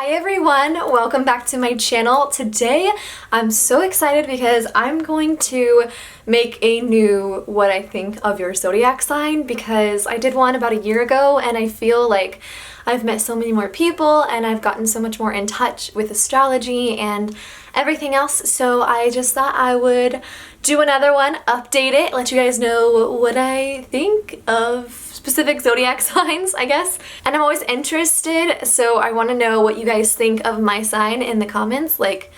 Hi everyone, welcome back to my channel. Today I'm so excited because I'm going to make a new what I think of your zodiac sign, because I did one about a year ago and I feel like I've met so many more people and I've gotten so much more in touch with astrology and everything else, so I just thought I would do another one, update it, let you guys know what I think of specific zodiac signs, I guess. And I'm always interested, so I want to know what you guys think of my sign in the comments, like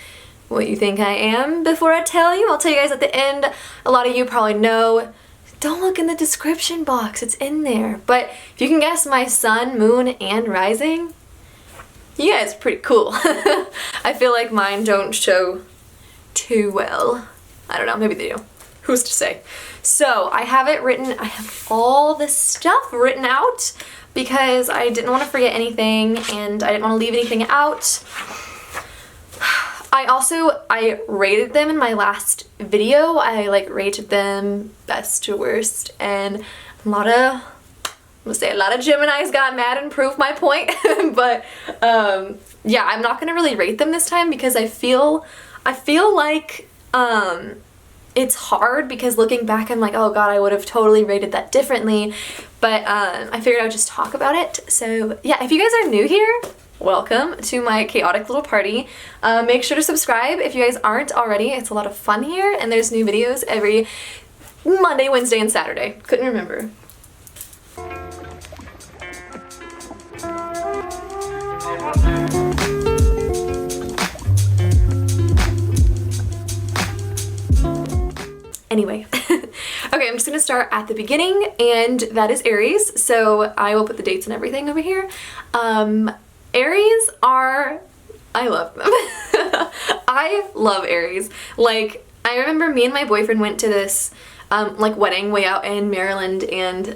what you think I am before I tell you. I'll tell you guys at the end. A lot of you probably know. Don't look in the description box, it's in there. But if you can guess my sun, moon, and rising, you guys are pretty cool. I feel like mine don't show too well. I don't know, maybe they do. Who's to say? So I have it written, I have all this stuff written out because I didn't want to forget anything and I didn't want to leave anything out. I rated them in my last video. I rated them best to worst, and a lot of Geminis got mad and proved my point. But yeah, I'm not gonna really rate them this time because I feel like it's hard, because looking back I'm like, oh god, I would have totally rated that differently. But I figured I would just talk about it. So yeah, if you guys are new here, welcome to my chaotic little party. Make sure to subscribe if you guys aren't already. It's a lot of fun here, and there's new videos every Monday, Wednesday, and Saturday. Couldn't remember. Anyway, okay, I'm just gonna start at the beginning, and that is Aries. So I will put the dates and everything over here. Aries are, I love them. I love Aries. Like, I remember me and my boyfriend went to this wedding way out in Maryland, and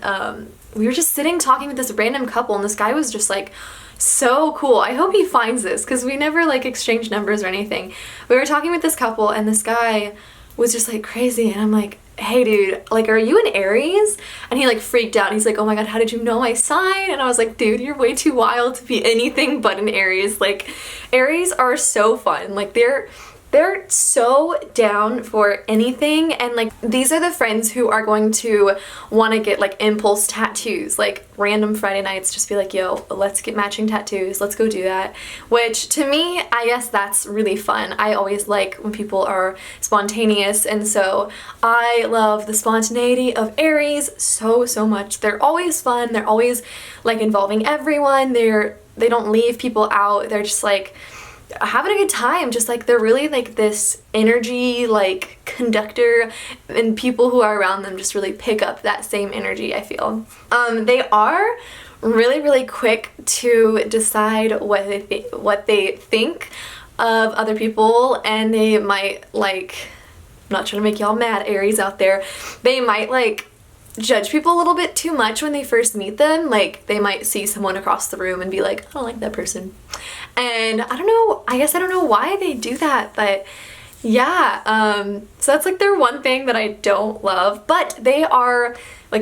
we were just sitting talking with this random couple, and this guy was just like so cool. I hope he finds this, because we never exchanged numbers or anything. We were talking with this couple, and this guy was just crazy, and I'm like, hey dude, are you an Aries? And he freaked out. He's like, oh my god, how did you know my sign? And I was like, dude, you're way too wild to be anything but an Aries. Aries are so fun. They're so down for anything, and these are the friends who are going to want to get impulse tattoos, random Friday nights, just be like, yo, let's get matching tattoos, let's go do that. Which to me, I guess that's really fun. I always like when people are spontaneous, and so I love the spontaneity of Aries so much. They're always fun, they're always involving everyone, they don't leave people out, they're just having a good time, just they're really this energy conductor, and people who are around them just really pick up that same energy, I feel. They are really quick to decide what they think of other people, and they might I'm not trying to make y'all mad, Aries out there, they might judge people a little bit too much when they first meet them. They might see someone across the room and be like, I don't like that person. And I don't know, I guess I don't know why they do that, but yeah, so that's their one thing that I don't love. But they are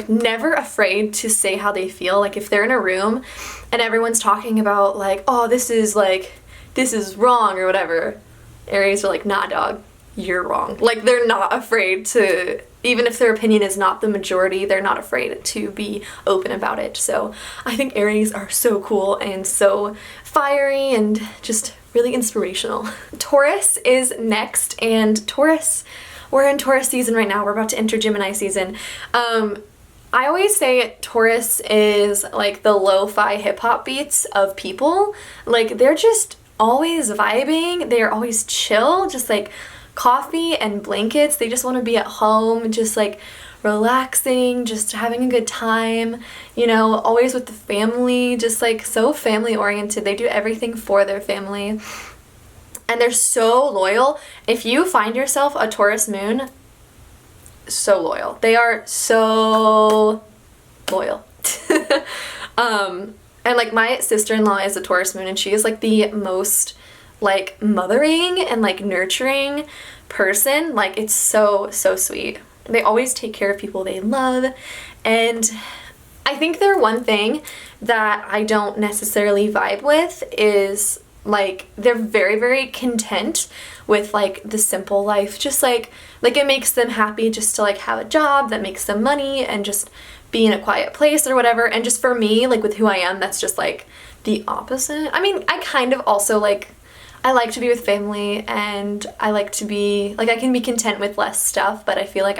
never afraid to say how they feel. If they're in a room and everyone's talking about oh, this is wrong or whatever, Aries are nah dog, you're wrong. They're not afraid to, even if their opinion is not the majority, they're not afraid to be open about it. So I think Aries are so cool and so fiery and just really inspirational. Taurus is next, and Taurus, we're in Taurus season right now. We're about to enter Gemini season. I always say Taurus is the lo-fi hip-hop beats of people. They're just always vibing, they're always chill, just coffee and blankets. They just want to be at home, just relaxing, just having a good time, you know, always with the family, just so family oriented. They do everything for their family, and they're so loyal. If you find yourself a Taurus moon, so loyal. They are so loyal. And my sister-in-law is a Taurus moon, and she is the most mothering and nurturing person. It's so sweet. They always take care of people they love, and I think their one thing that I don't necessarily vibe with is like they're very, very content with like the simple life, just like it makes them happy just to like have a job that makes them money and just be in a quiet place or whatever. And just for me, like with who I am, that's just like the opposite. I mean, I kind of also like, I like to be with family, and I like to be like, I can be content with less stuff, but I feel like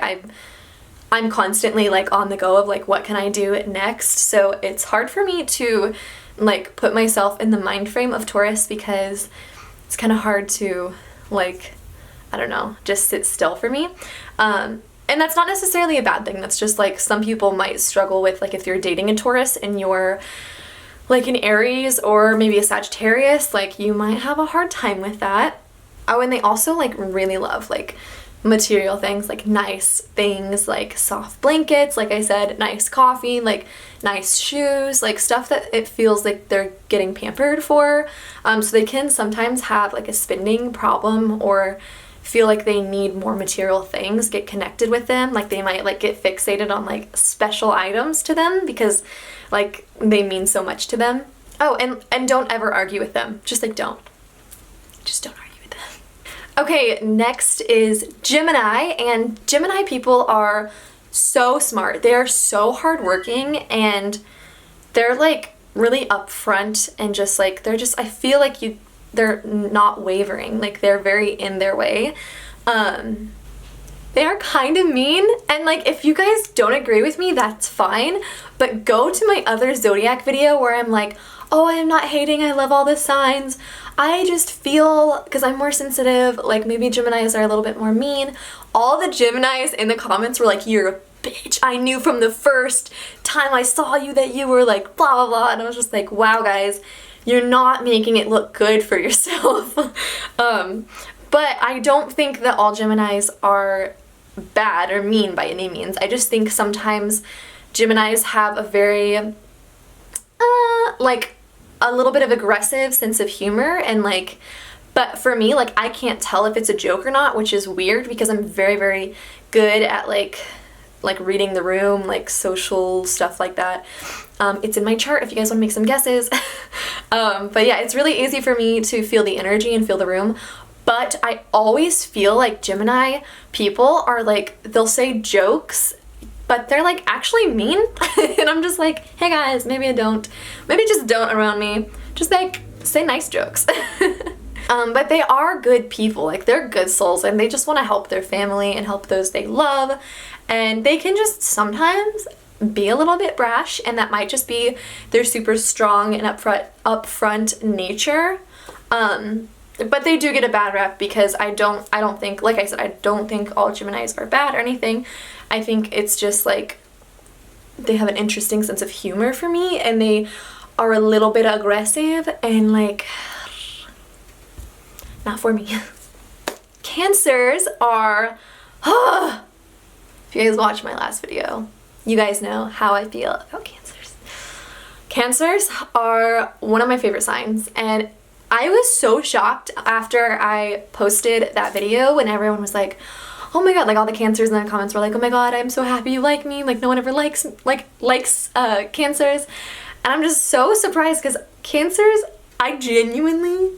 I'm constantly like on the go of like, what can I do next? So it's hard for me to like put myself in the mind frame of Taurus, because it's kind of hard to like, I don't know, just sit still for me. And that's not necessarily a bad thing. That's just like, some people might struggle with like, if you're dating a Taurus and you're like an Aries or maybe a Sagittarius, like you might have a hard time with that. Oh, and they also like really love like material things, like nice things, like soft blankets, like I said, nice coffee, like nice shoes, like stuff that it feels like they're getting pampered for. So they can sometimes have like a spending problem or feel like they need more material things get connected with them. Like they might like get fixated on like special items to them because like they mean so much to them. Oh, and don't ever argue with them. Just like don't argue with them. Okay, next is Gemini, and Gemini people are so smart. They are so hardworking, and they're like really upfront, and just like I feel like they're not wavering. Like they're very in their way. They are kind of mean, and like if you guys don't agree with me, that's fine, but go to my other zodiac video where I'm like, oh, I am not hating, I love all the signs. I just feel, because I'm more sensitive, like maybe Geminis are a little bit more mean. All the Geminis in the comments were like, you're a bitch, I knew from the first time I saw you that you were like blah blah blah, and I was just like, wow guys, you're not making it look good for yourself. But I don't think that all Geminis are bad or mean by any means. I just think sometimes Geminis have a very like a little bit of aggressive sense of humor, and like, but for me, like I can't tell if it's a joke or not, which is weird because I'm very, very good at like reading the room, like social stuff like that. It's in my chart if you guys want to make some guesses. But yeah, it's really easy for me to feel the energy and feel the room. But I always feel like Gemini people are like, they'll say jokes, but they're like actually mean. And I'm just like, hey guys, maybe I don't. Maybe just don't around me. Just like say nice jokes. But they are good people. Like they're good souls, and they just want to help their family and help those they love. And they can just sometimes be a little bit brash, and that might just be their super strong and upfront nature. But they do get a bad rep because I don't think, like I said, I don't think all Geminis are bad or anything. I think it's just like they have an interesting sense of humor for me, and they are a little bit aggressive and like not for me. Cancers are, if you guys watched my last video, you guys know how I feel about Cancers. Cancers are one of my favorite signs, and I was so shocked after I posted that video when everyone was like, oh my god, like all the Cancers in the comments were like, oh my god, I'm so happy you like me, like no one ever likes Cancers. And I'm just so surprised because Cancers, I genuinely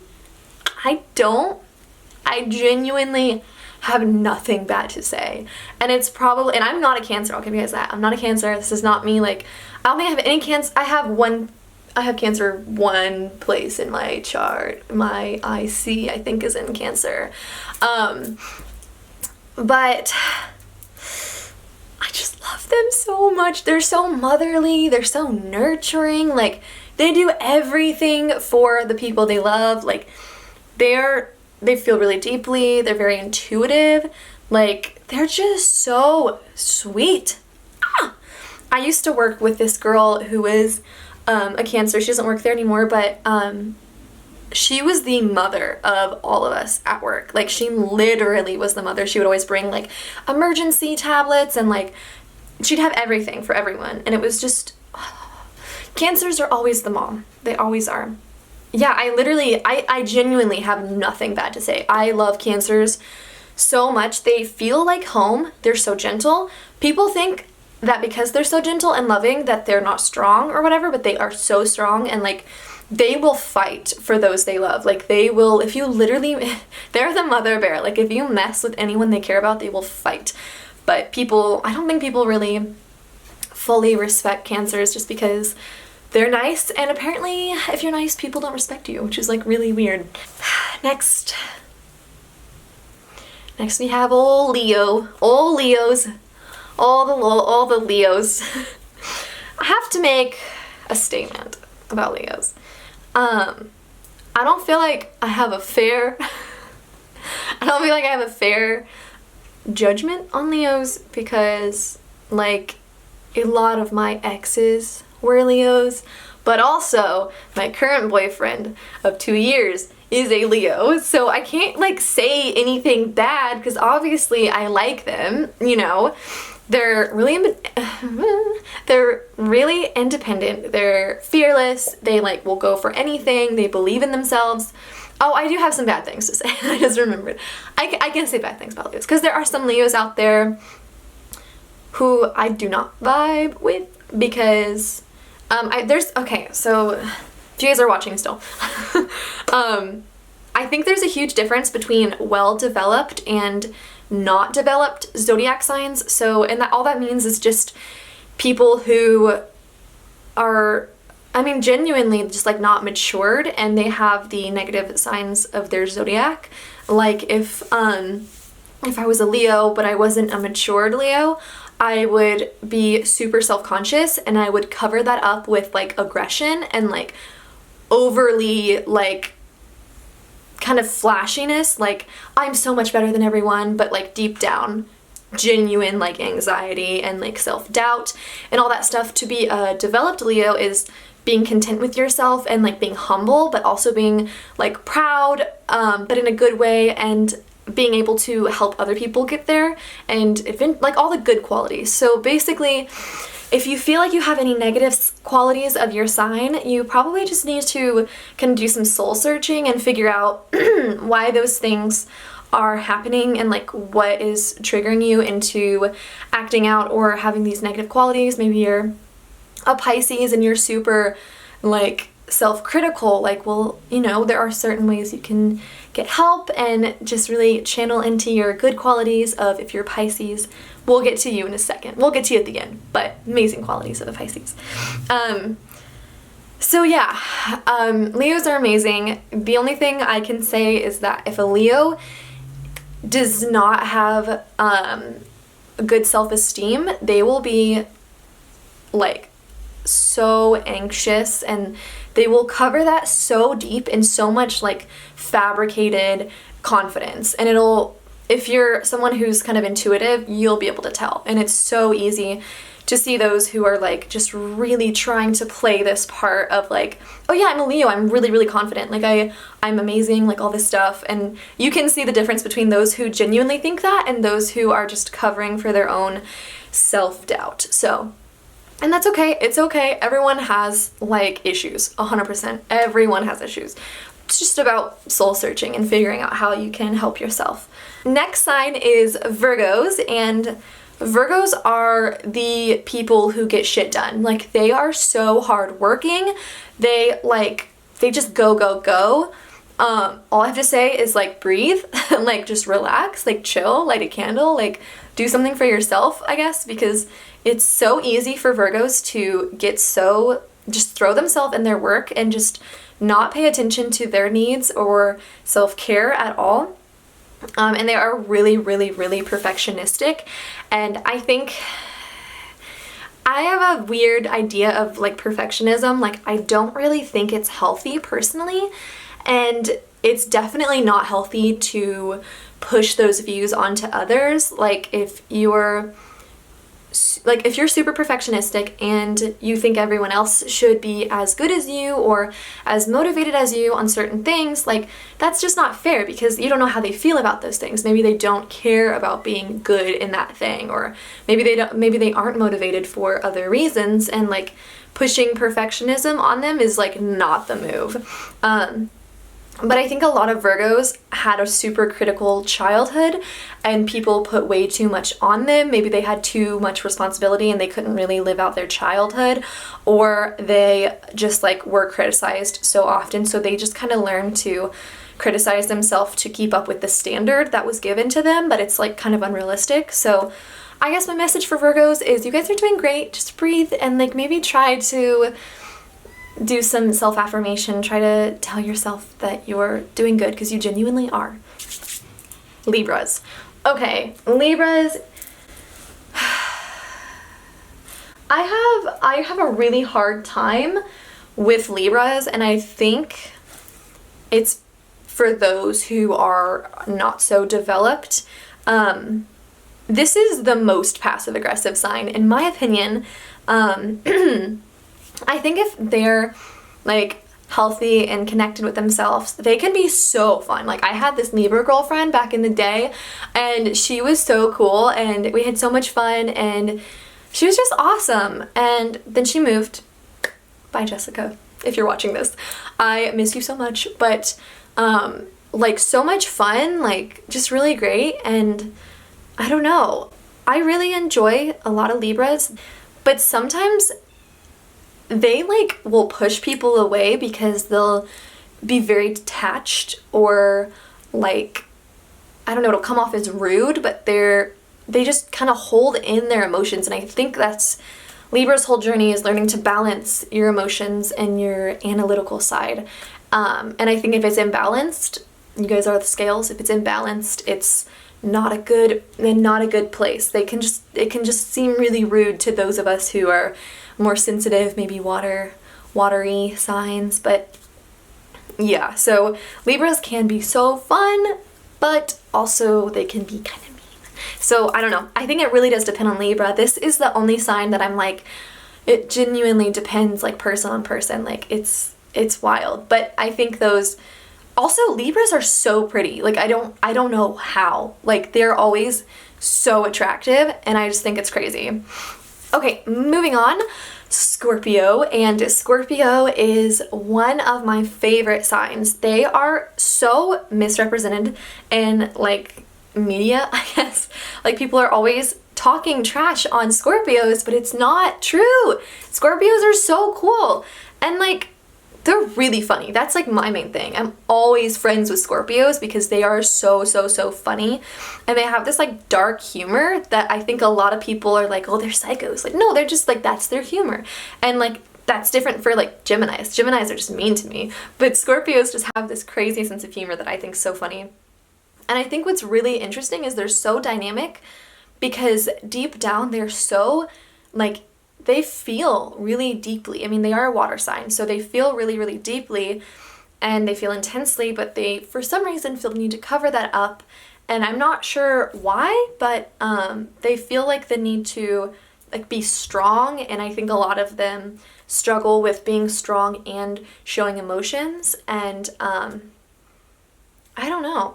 have nothing bad to say. And it's probably, and I'm not a Cancer, I'll give you guys that. I'm not a Cancer. This is not me. Like, I don't think I have any Cancer. I have Cancer one place in my chart. My IC, I think, is in Cancer. But I just love them so much. They're so motherly. They're so nurturing. Like, they do everything for the people they love. Like, they feel really deeply. They're very intuitive. Like, they're just so sweet. I used to work with this girl who was a Cancer. She doesn't work there anymore, but she was the mother of all of us at work. Like, she literally was the mother. She would always bring like emergency tablets, and like she'd have everything for everyone, and it was just Cancers are always the mom. They always are. Yeah, I genuinely have nothing bad to say. I love Cancers so much. They feel like home. They're so gentle. People think that because they're so gentle and loving that they're not strong or whatever, but they are so strong, and like they will fight for those they love. Like, they will, if you literally, they're the mother bear. Like, if you mess with anyone they care about, they will fight. But people, I don't think people really fully respect Cancers just because they're nice, and apparently if you're nice, people don't respect you, which is like really weird. Next we have old Leo. Old Leos. All the Leos. I have to make a statement about Leos. I don't feel like I have a fair judgment on Leos, because like a lot of my exes were Leos, but also my current boyfriend of 2 years is a Leo, so I can't like say anything bad because obviously I like them, you know. They're really independent, they're fearless, they like will go for anything, they believe in themselves. Oh, I do have some bad things to say. I just remembered. I can say bad things about Leos because there are some Leos out there who I do not vibe with, because okay, so if you guys are watching still, I think there's a huge difference between well-developed and not developed zodiac signs. So, and that all that means is just people who are, I mean, genuinely just like not matured, and they have the negative signs of their zodiac. Like if I was a Leo but I wasn't a matured Leo, I would be super self-conscious, and I would cover that up with like aggression and like overly like kind of flashiness, like I'm so much better than everyone, but like deep down genuine like anxiety and like self-doubt and all that stuff. To be a developed Leo is being content with yourself and like being humble, but also being like proud, but in a good way, and being able to help other people get there, and like all the good qualities. So basically, if you feel like you have any negative qualities of your sign, you probably just need to kind of do some soul searching and figure out why those things are happening and like what is triggering you into acting out or having these negative qualities. Maybe you're a Pisces and you're super like self-critical. Like, well, you know, there are certain ways you can get help and just really channel into your good qualities of, if you're Pisces, we'll get to you in a second. We'll get to you at the end, but amazing qualities of a Pisces. So yeah, Leos are amazing. The only thing I can say is that if a Leo does not have good self-esteem, they will be like so anxious, and they will cover that so deep in so much like fabricated confidence, and if you're someone who's kind of intuitive, you'll be able to tell. And it's so easy to see those who are like just really trying to play this part of like, oh yeah, I'm a Leo, I'm really, really confident, like I'm amazing, like all this stuff. And you can see the difference between those who genuinely think that and those who are just covering for their own self-doubt. So, and that's okay, it's okay. Everyone has like issues, 100%. Everyone has issues. It's just about soul searching and figuring out how you can help yourself. Next sign is Virgos, and Virgos are the people who get shit done. Like, they are so hardworking. They just go, go, go. All I have to say is like breathe, like just relax, like chill, light a candle, like do something for yourself, I guess, because it's so easy for Virgos to get so, just throw themselves in their work and just not pay attention to their needs or self-care at all. And they are really, really, really perfectionistic. And I think I have a weird idea of like perfectionism. Like, I don't really think it's healthy personally. And it's definitely not healthy to push those views onto others. Like, if you're super perfectionistic and you think everyone else should be as good as you or as motivated as you on certain things, like, that's just not fair, because you don't know how they feel about those things. Maybe they don't care about being good in that thing, or maybe they aren't motivated for other reasons, and like pushing perfectionism on them is like not the move. But I think a lot of Virgos had a super critical childhood and people put way too much on them. Maybe they had too much responsibility and they couldn't really live out their childhood, or they just like were criticized so often. So they just kind of learned to criticize themselves to keep up with the standard that was given to them, but it's like kind of unrealistic. So I guess my message for Virgos is you guys are doing great. Just breathe and like maybe try to do some self-affirmation. Try to tell yourself that you're doing good because you genuinely are. Libras. Okay, Libras. I have a really hard time with Libras, and I think it's for those who are not so developed. This is the most passive-aggressive sign, in my opinion. I think if they're like healthy and connected with themselves, they can be so fun. Like I had this Libra girlfriend back in the day and she was so cool and we had so much fun and she was just awesome. And then she moved. Bye, Jessica, if you're watching this. I miss you so much, but like so much fun, like just really great. And I don't know, I really enjoy a lot of Libras, but sometimes they like will push people away because they'll be very detached, or like, I don't know, it'll come off as rude, but they just kind of hold in their emotions. And I think that's Libra's whole journey, is learning to balance your emotions and your analytical side. And I think if it's imbalanced, you guys are the scales, if it's imbalanced, it's not a good place. It can just seem really rude to those of us who are more sensitive, maybe watery signs. But yeah, so Libras can be so fun, but also they can be kind of mean. So I don't know, I think it really does depend on Libra. This is the only sign that I'm like, it genuinely depends, like person on person, like it's wild. But I think those also, Libras are so pretty. Like I don't know how, like they're always so attractive and I just think it's crazy. Okay, moving on, Scorpio. And Scorpio is one of my favorite signs. They are so misrepresented in like media, I guess. Like people are always talking trash on Scorpios, but it's not true. Scorpios are so cool and like they're really funny. That's like my main thing. I'm always friends with Scorpios because they are so funny. And they have this like dark humor that I think a lot of people are like, oh, they're psychos. Like, no, they're just like, that's their humor. And like, that's different for like Geminis. Geminis are just mean to me. But Scorpios just have this crazy sense of humor that I think is so funny. And I think what's really interesting is they're so dynamic because deep down they're so like, they feel really deeply. I mean, they are a water sign, so they feel really deeply and they feel intensely, but they, for some reason, feel the need to cover that up. And I'm not sure why, but they feel like the need to like be strong. And I think a lot of them struggle with being strong and showing emotions. And I don't know.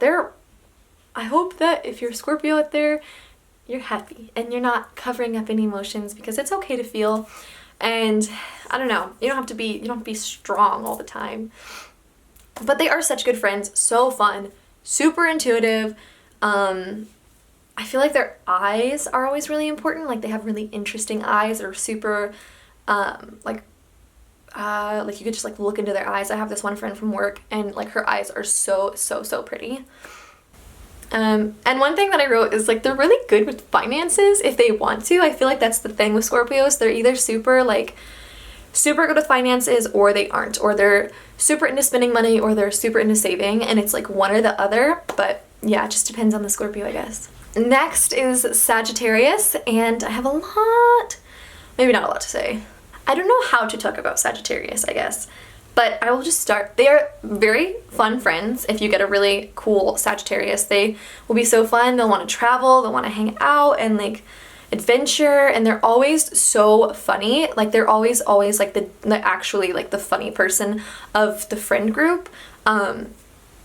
I hope that if you're Scorpio out there, you're happy and you're not covering up any emotions, because it's okay to feel. And I don't know, you don't have to be strong all the time. But they are such good friends, so fun, super intuitive. I feel like their eyes are always really important. Like they have really interesting eyes, or super like you could just like look into their eyes. I have this one friend from work and like her eyes are so pretty. And one thing that I wrote is like they're really good with finances if they want to. I feel like that's the thing with Scorpios. They're either super good with finances, or they aren't. Or they're super into spending money, or they're super into saving, and it's like one or the other. But yeah, it just depends on the Scorpio, I guess. Next is Sagittarius, and I have maybe not a lot to say. I don't know how to talk about Sagittarius, I guess. But I will just start. They are very fun friends. If you get a really cool Sagittarius, they will be so fun. They'll want to travel, they'll want to hang out and like adventure, and they're always so funny. Like they're always like actually like the funny person of the friend group.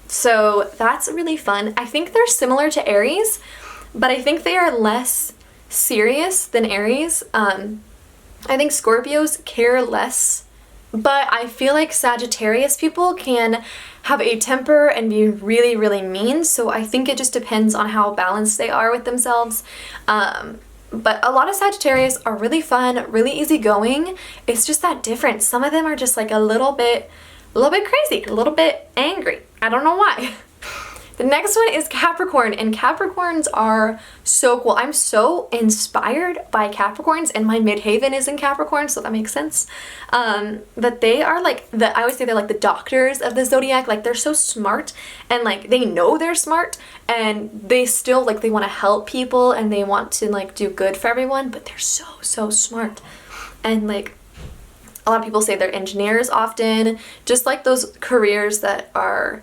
So that's really fun. I think they're similar to Aries, but I think they are less serious than Aries. I think Scorpios care less But I feel like Sagittarius people can have a temper and be really, really mean. So I think it just depends on how balanced they are with themselves. But a lot of Sagittarius are really fun, really easygoing. It's just that difference. Some of them are just like a little bit crazy, a little bit angry. I don't know why. The next one is Capricorn, and Capricorns are so cool. I'm so inspired by Capricorns, and my midhaven is in Capricorn, so that makes sense. But they are like I always say they're like the doctors of the zodiac. Like, they're so smart, and like they know they're smart, and they still like they want to help people and they want to like do good for everyone, but they're so smart. And like a lot of people say they're engineers often, just like those careers that are,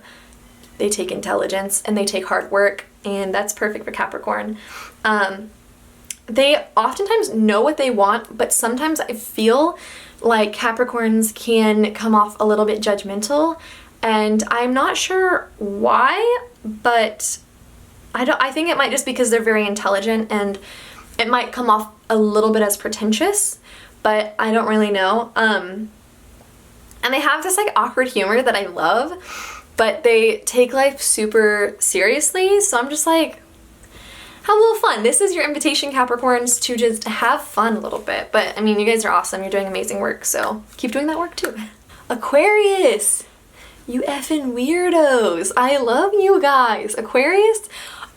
they take intelligence and they take hard work, and that's perfect for Capricorn. They oftentimes know what they want, but sometimes I feel like Capricorns can come off a little bit judgmental, and I'm not sure why, but I think it might just because they're very intelligent, and it might come off a little bit as pretentious, but I don't really know. And they have this like awkward humor that I love, but they take life super seriously, so I'm just like, have a little fun. This is your invitation, Capricorns, to just have fun a little bit. But I mean, you guys are awesome. You're doing amazing work, so keep doing that work too. Aquarius, you effing weirdos. I love you guys. Aquarius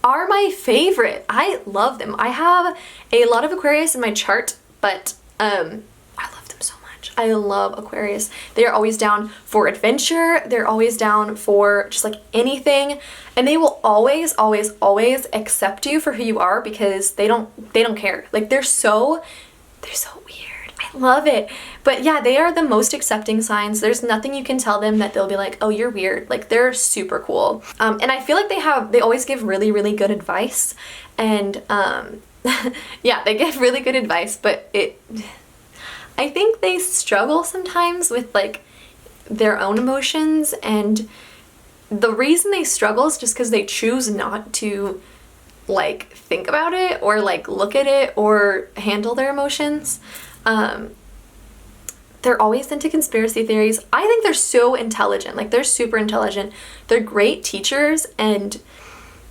are my favorite. I love them. I have a lot of Aquarius in my chart, but I love them so much. I love Aquarius. They are always down for adventure. They're always down for just like anything, and they will always accept you for who you are because they don't care. Like, they're so weird. I love it. But yeah, they are the most accepting signs. There's nothing you can tell them that they'll be like, oh, you're weird. Like, they're super cool. And I feel like they always give really good advice, and yeah, they give really good advice, but I think they struggle sometimes with like their own emotions, and the reason they struggle is just because they choose not to like think about it or like look at it or handle their emotions. They're always into conspiracy theories. I think they're so intelligent. Like, they're super intelligent. They're great teachers, and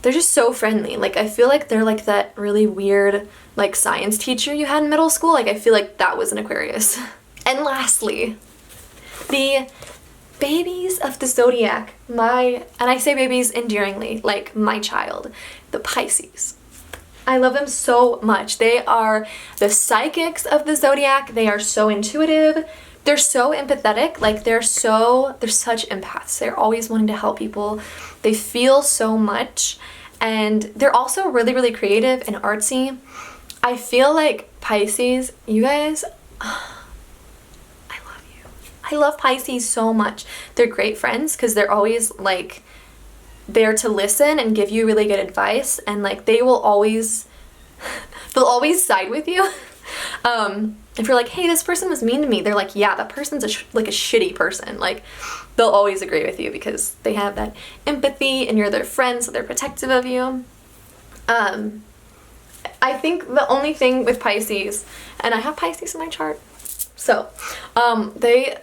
they're just so friendly. Like, I feel like they're like that really weird like science teacher you had in middle school. Like, I feel like that was an Aquarius. And lastly, the babies of the zodiac. And I say babies endearingly, like my child, the Pisces. I love them so much. They are the psychics of the zodiac. They are so intuitive. They're so empathetic. Like, they're such empaths. They're always wanting to help people. They feel so much, and they're also really creative and artsy. I feel like Pisces, you guys, I love you. I love Pisces so much. They're great friends because they're always like there to listen and give you really good advice, and like they'll always side with you. If you're like, hey, this person was mean to me, they're like, yeah, that person's like a shitty person. Like, they'll always agree with you because they have that empathy and you're their friend, so they're protective of you. I think the only thing with Pisces, and I have Pisces in my chart, so they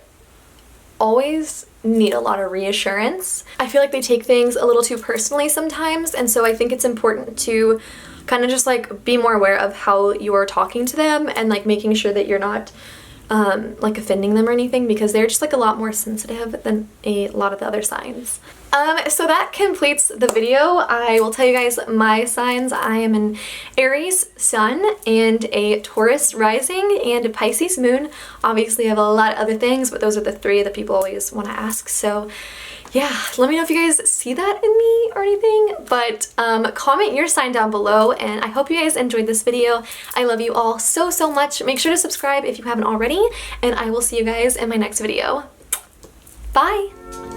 always need a lot of reassurance. I feel like they take things a little too personally sometimes, and so I think it's important to kind of just like be more aware of how you're talking to them and like making sure that you're not like offending them or anything, because they're just like a lot more sensitive than a lot of the other signs. So that completes the video. I will tell you guys my signs. I am an Aries sun and a Taurus rising and a Pisces moon. Obviously I have a lot of other things, but those are the three that people always want to ask. So yeah, let me know if you guys see that in me or anything, but comment your sign down below, and I hope you guys enjoyed this video. I love you all so much. Make sure to subscribe if you haven't already, and I will see you guys in my next video. Bye!